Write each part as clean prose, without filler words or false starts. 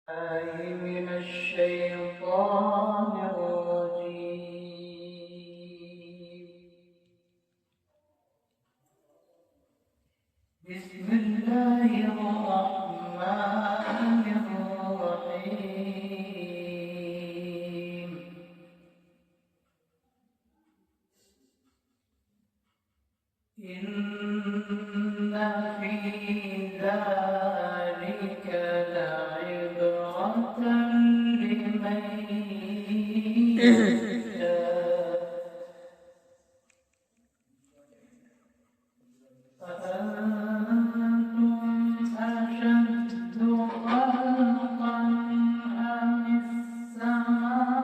من الشيطان الرجيم. بسم الله الرحمن الرحيم. إن في ذلك لعبرة لمن يخشى. أأنتم أشد خلقا أم السماء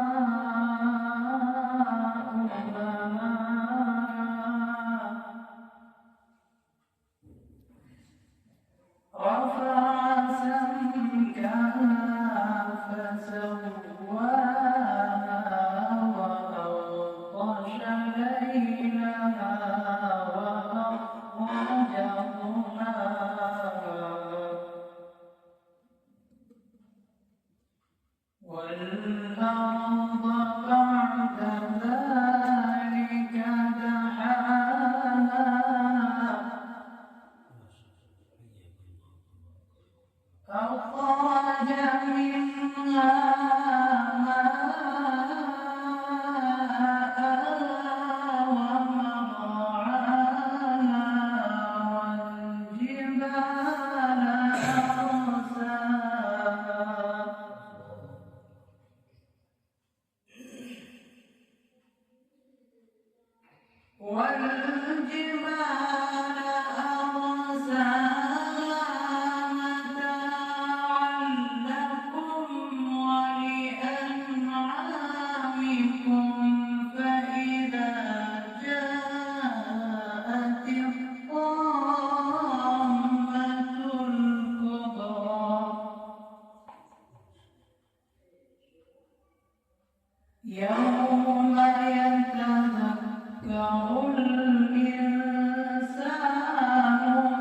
بناها رفع سمكها فسواها وأغطش ليلها وأخرج ضحاها والأرض بعد ذلك دحاها أخرج منها ماءها ومرعاها والجبال أرساها فإذا جاءت الطامة الكبرى يوم يتذكر الإنسان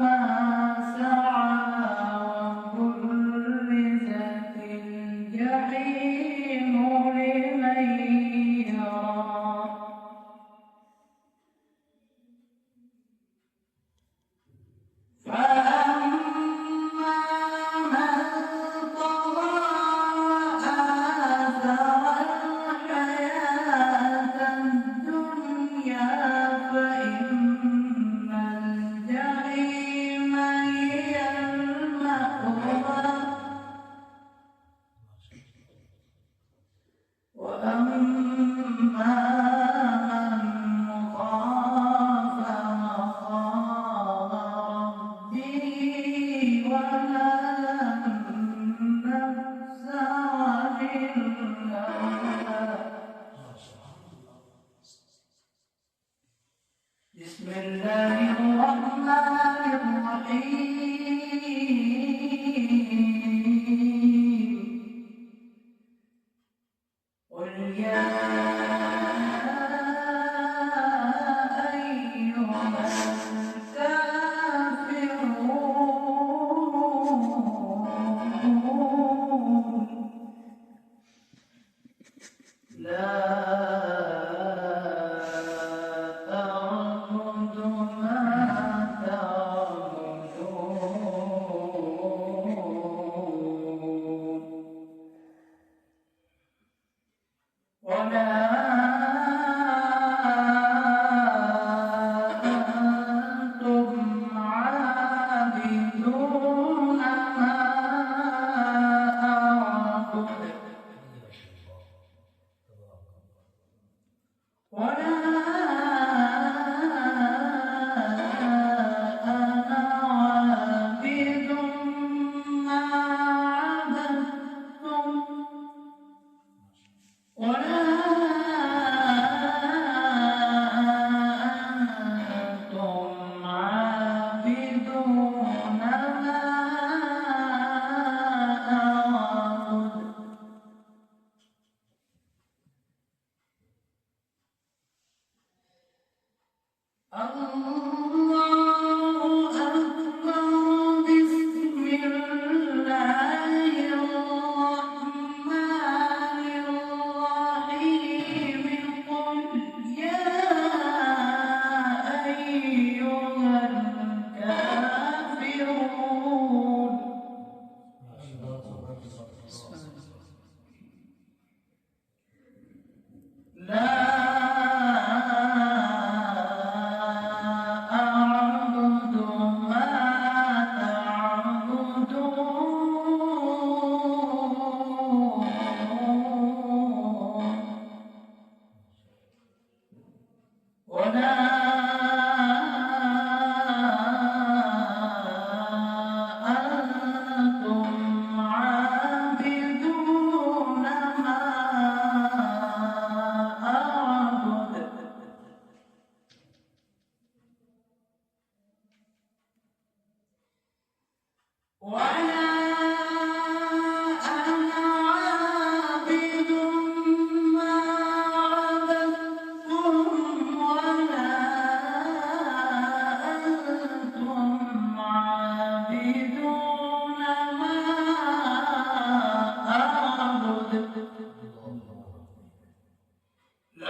ما سعى وبرزت الجحيم لمن يرى فأما من طغى وآثر الحياة الدنيا فإن الجحيم هي المأوى وأما من خاف مقام ربه ونهى النفس عن الهوى. بسم الله الرحمن الرحيم. قل يا أيها الكافرون لا أعبد ما تعبدون ولا أنتم عابدون ما أعبد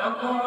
أنتم